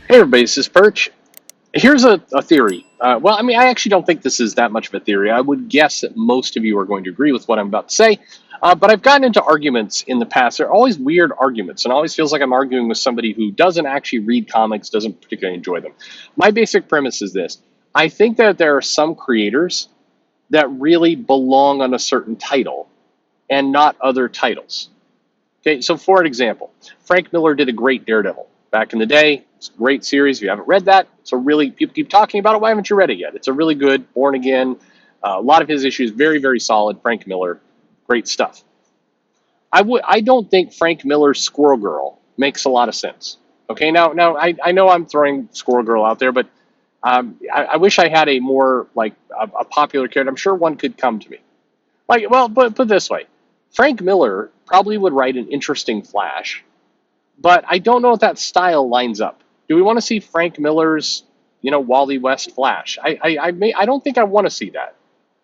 Hey everybody, this is Perch. Here's a theory. I actually don't think this is that much of a theory. I would guess that most of you are going to agree with what I'm about to say. But I've gotten into arguments in the past. They're always weird arguments, and it always feels like I'm arguing with somebody who doesn't actually read comics, doesn't particularly enjoy them. My basic premise is this. I think that there are some creators that really belong on a certain title and not other titles. Okay, so for example, Frank Miller did a great Daredevil back in the day. It's a great series. If you haven't read that, it's a really, people keep talking about it. Why haven't you read it yet? It's a really good, Born Again. A lot of his issues, very, very solid. Frank Miller, great stuff. I don't think Frank Miller's Squirrel Girl makes a lot of sense. Okay, now I know I'm throwing Squirrel Girl out there, but I wish I had a more like a popular character. I'm sure one could come to me. Like, well, but put it this way, Frank Miller probably would write an interesting Flash, but I don't know if that style lines up. Do we want to see Frank Miller's, Wally West Flash? I don't think I want to see that.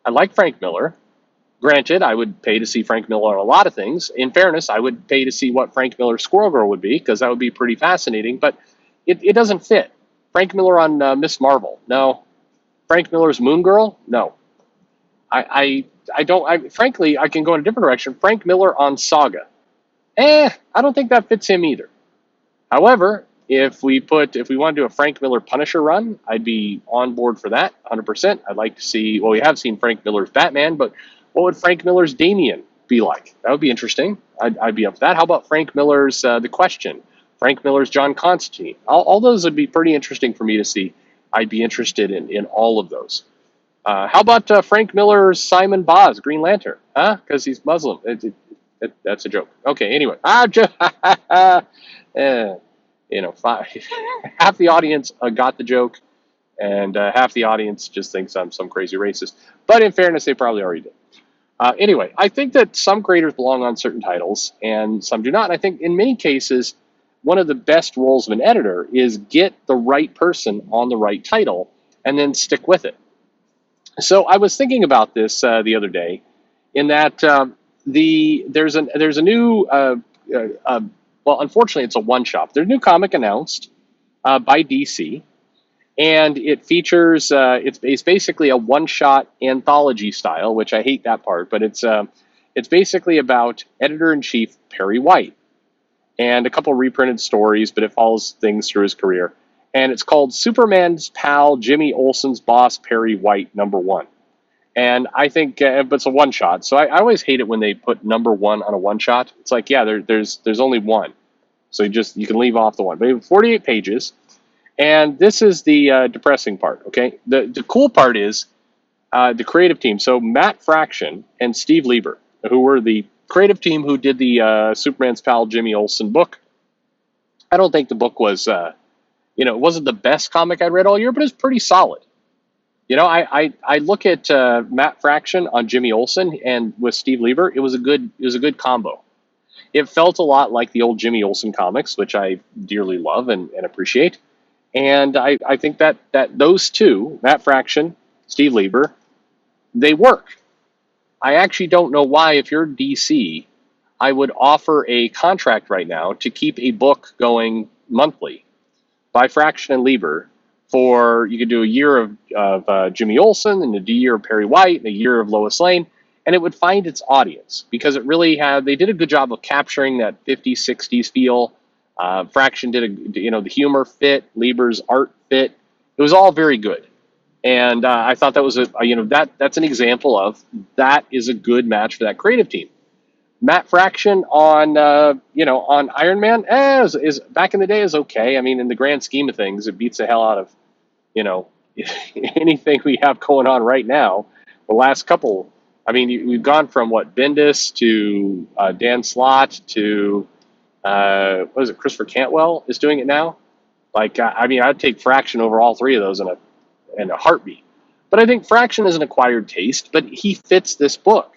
I like Frank Miller. Granted, I would pay to see Frank Miller on a lot of things. In fairness, I would pay to see what Frank Miller's Squirrel Girl would be because that would be pretty fascinating. But it doesn't fit. Frank Miller on Miss Marvel, no. Frank Miller's Moon Girl, no. I don't. Frankly, I can go in a different direction. Frank Miller on Saga, I don't think that fits him either. However, if we want to do a Frank Miller Punisher run, I'd be on board for that 100%. I'd like to see, well, we have seen Frank Miller's Batman, but what would Frank Miller's Damian be like? That would be interesting. I'd be up for that. How about Frank Miller's The Question? Frank Miller's John Constantine? All those would be pretty interesting for me to see. I'd be interested in all of those. How about Frank Miller's Simon Boz, Green Lantern? Huh? Because he's Muslim. That's a joke. Okay, anyway. Eh, half the audience got the joke, and half the audience just thinks I'm some crazy racist. But in fairness, they probably already did. Anyway, I think that some creators belong on certain titles, and some do not. And I think in many cases, one of the best roles of an editor is get the right person on the right title, and then stick with it. So I was thinking about this the other day, in that there's a new well, unfortunately, it's a one shot. There's a new comic announced by DC, and it features it's basically a one shot anthology style, which I hate that part, but it's basically about editor in chief Perry White and a couple reprinted stories, but it follows things through his career. And it's called Superman's Pal Jimmy Olsen's Boss Perry White #1. And I think, but it's a one shot, so I always hate it when they put #1 on a one shot. It's like, yeah, there's only one, so you can leave off the one. But 48 pages, and this is the depressing part. Okay, the cool part is the creative team. So Matt Fraction and Steve Lieber, who were the creative team who did the Superman's Pal Jimmy Olsen book. I don't think the book was, it wasn't the best comic I read all year, but it's pretty solid. I look at Matt Fraction on Jimmy Olsen and with Steve Lieber, it was a good combo. It felt a lot like the old Jimmy Olsen comics, which I dearly love and appreciate. And I think that those two, Matt Fraction, Steve Lieber, they work. I actually don't know why, if you're DC, I would offer a contract right now to keep a book going monthly by Fraction and Lieber. You could do a year of Jimmy Olsen and a year of Perry White and a year of Lois Lane, and it would find its audience because they did a good job of capturing that 50s, 60s feel. Fraction did the humor fit, Lieber's art fit. It was all very good. And I thought that was that's an example of that is a good match for that creative team. Matt Fraction on Iron Man is back in the day is okay. I mean, in the grand scheme of things, it beats the hell out of anything we have going on right now. The last couple, I mean, we've gone from Bendis to Dan Slott to what is it? Christopher Cantwell is doing it now. I'd take Fraction over all three of those in a heartbeat. But I think Fraction is an acquired taste, but he fits this book.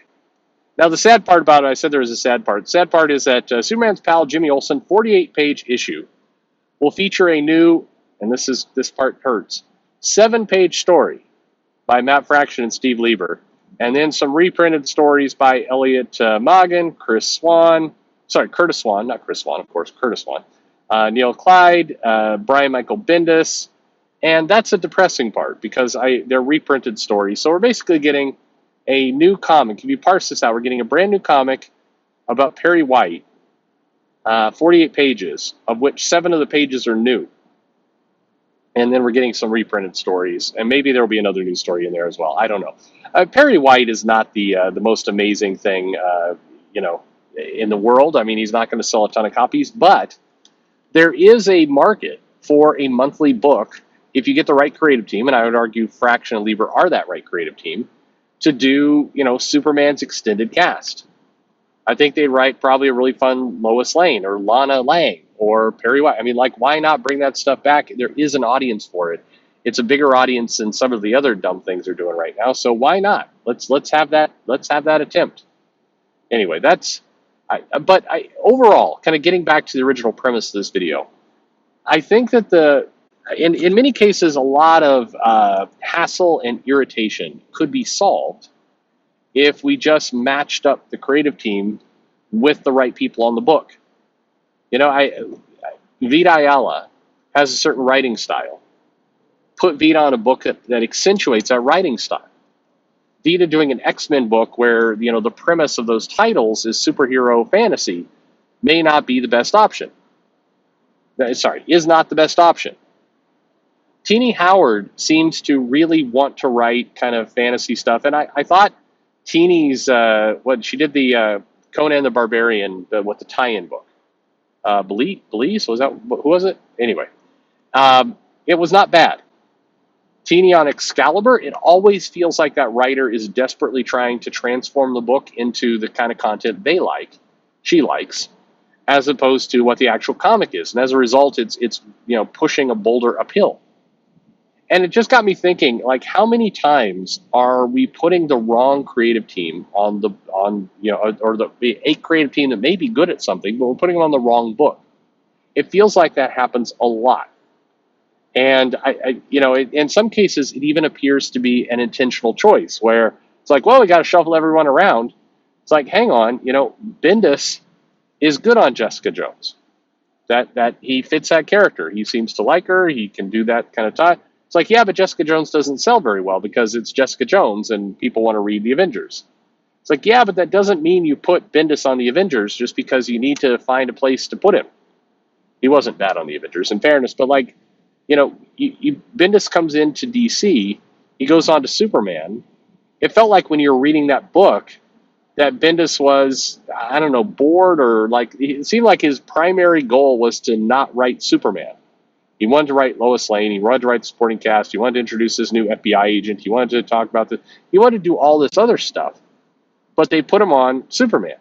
Now, the sad part about it, I said there was a sad part. The sad part is that Superman's Pal Jimmy Olsen 48-page issue will feature a new, and this part hurts, 7-page story by Matt Fraction and Steve Lieber, and then some reprinted stories by Elliot Magan, Curtis Swan, not Chris Swan, of course, Curtis Swan, Neil Clyde, Brian Michael Bendis, and that's a depressing part because they're reprinted stories. So we're basically getting a new comic. If you parse this out, we're getting a brand new comic about Perry White, 48 pages, of which 7 of the pages are new. And then we're getting some reprinted stories, and maybe there will be another new story in there as well. I don't know. Perry White is not the most amazing thing, in the world. I mean, he's not going to sell a ton of copies, but there is a market for a monthly book if you get the right creative team, and I would argue Fraction and Lieber are that right creative team, to do, Superman's extended cast. I think they'd write probably a really fun Lois Lane or Lana Lang or Perry White. I mean, like, why not bring that stuff back? There is an audience for it. It's a bigger audience than some of the other dumb things they're doing right now. So why not? Let's have that attempt. Anyway, but overall, kind of getting back to the original premise of this video, I think that in many cases, a lot of hassle and irritation could be solved if we just matched up the creative team with the right people on the book. Vita Ayala has a certain writing style. Put Vita on a book that accentuates that writing style. Vita doing an X-Men book where, the premise of those titles is superhero fantasy may not be the best option. Is not the best option. Teenie Howard seems to really want to write kind of fantasy stuff, and I thought Teeny's she did the Conan the Barbarian with the tie-in book. Belize, was that, who was it? Anyway, it was not bad. Teenie on Excalibur, it always feels like that writer is desperately trying to transform the book into the kind of content she likes, as opposed to what the actual comic is, and as a result, it's pushing a boulder uphill. And it just got me thinking, like, how many times are we putting the wrong creative team or a creative team that may be good at something, but we're putting them on the wrong book? It feels like that happens a lot. And in some cases, it even appears to be an intentional choice where it's like, well, we got to shuffle everyone around. It's like, hang on, Bendis is good on Jessica Jones. That he fits that character. He seems to like her. He can do that kind of time. It's like, yeah, but Jessica Jones doesn't sell very well because it's Jessica Jones and people want to read the Avengers. It's like, yeah, but that doesn't mean you put Bendis on the Avengers just because you need to find a place to put him. He wasn't bad on the Avengers, in fairness, but Bendis comes into DC, he goes on to Superman. It felt like when you were reading that book that Bendis was, I don't know, bored, or it seemed like his primary goal was to not write Superman. He wanted to write Lois Lane. He wanted to write the supporting cast. He wanted to introduce this new FBI agent. He wanted to talk about this. He wanted to do all this other stuff. But they put him on Superman.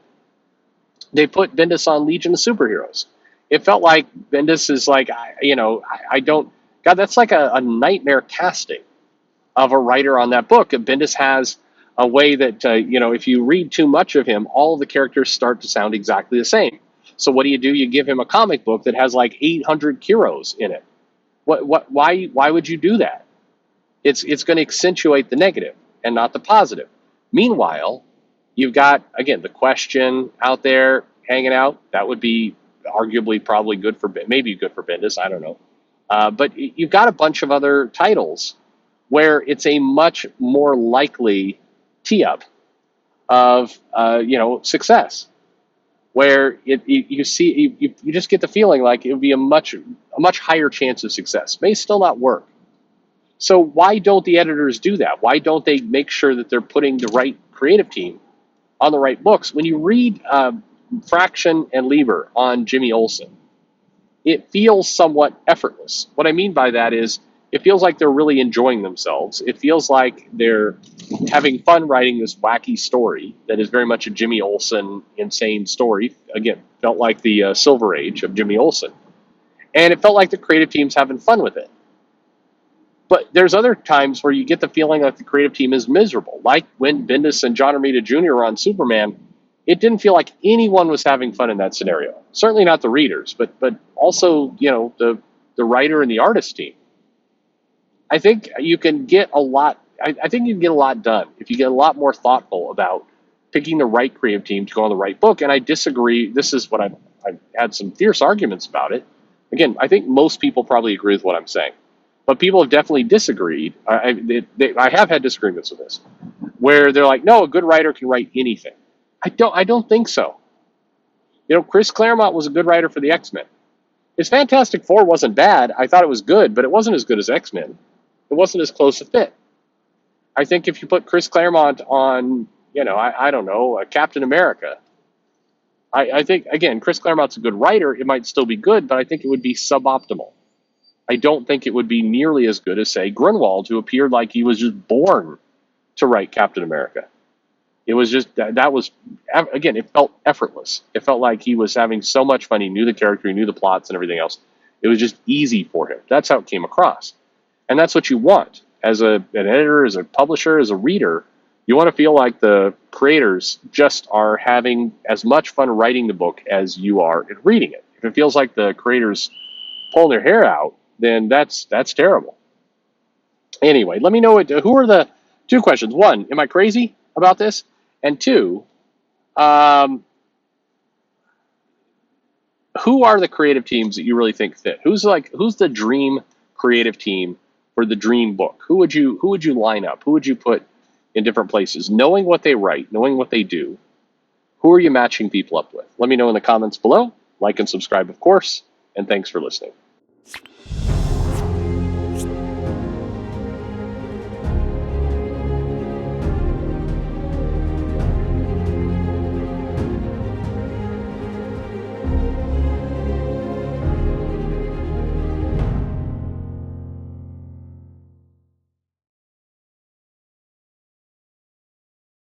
They put Bendis on Legion of Superheroes. It felt like Bendis is like, I don't, God, that's like a nightmare casting of a writer on that book. Bendis has a way that, if you read too much of him, all of the characters start to sound exactly the same. So what do? You give him a comic book that has like 800 Kiros in it. Why would you do that? It's going to accentuate the negative and not the positive. Meanwhile, you've got, again, the Question out there hanging out. That would be arguably probably good for Bendis. I don't know. But you've got a bunch of other titles where it's a much more likely tee-up of success, where you just get the feeling like it would be a much higher chance of success. May still not work. So why don't the editors do that? Why don't they make sure that they're putting the right creative team on the right books? When you read Fraction and Lieber on Jimmy Olsen, it feels somewhat effortless. What I mean by that is it feels like they're really enjoying themselves. It feels like they're having fun writing this wacky story that is very much a Jimmy Olsen insane story. Again, felt like the Silver Age of Jimmy Olsen. And it felt like the creative team's having fun with it. But there's other times where you get the feeling that the creative team is miserable. Like when Bendis and John Romita Jr. were on Superman, it didn't feel like anyone was having fun in that scenario. Certainly not the readers, but also, the writer and the artist team. I think you can get a lot. I think you can get a lot done if you get a lot more thoughtful about picking the right creative team to go on the right book. And I disagree. This is what I've had some fierce arguments about it. Again, I think most people probably agree with what I'm saying, but people have definitely disagreed. I have had disagreements with this, where they're like, no, a good writer can write anything. I don't think so. Chris Claremont was a good writer for the X-Men. His Fantastic Four wasn't bad. I thought it was good, but it wasn't as good as X-Men. It wasn't as close a fit. I think if you put Chris Claremont on, I don't know, Captain America, I think, again, Chris Claremont's a good writer. It might still be good, but I think it would be suboptimal. I don't think it would be nearly as good as, say, Grunwald, who appeared like he was just born to write Captain America. It was just, that was, again, it felt effortless. It felt like he was having so much fun. He knew the character, he knew the plots and everything else. It was just easy for him. That's how it came across. And that's what you want as an editor, as a publisher, as a reader. You want to feel like the creators just are having as much fun writing the book as you are in reading it. If it feels like the creators pulling their hair out, then that's terrible. Anyway, let me know who are the two questions. One, am I crazy about this? And two, who are the creative teams that you really think fit? Who's the dream creative team for the dream book? Who would you line up? Who would you put in different places? Knowing what they write, knowing what they do, who are you matching people up with? Let me know in the comments below. Like and subscribe, of course, and thanks for listening.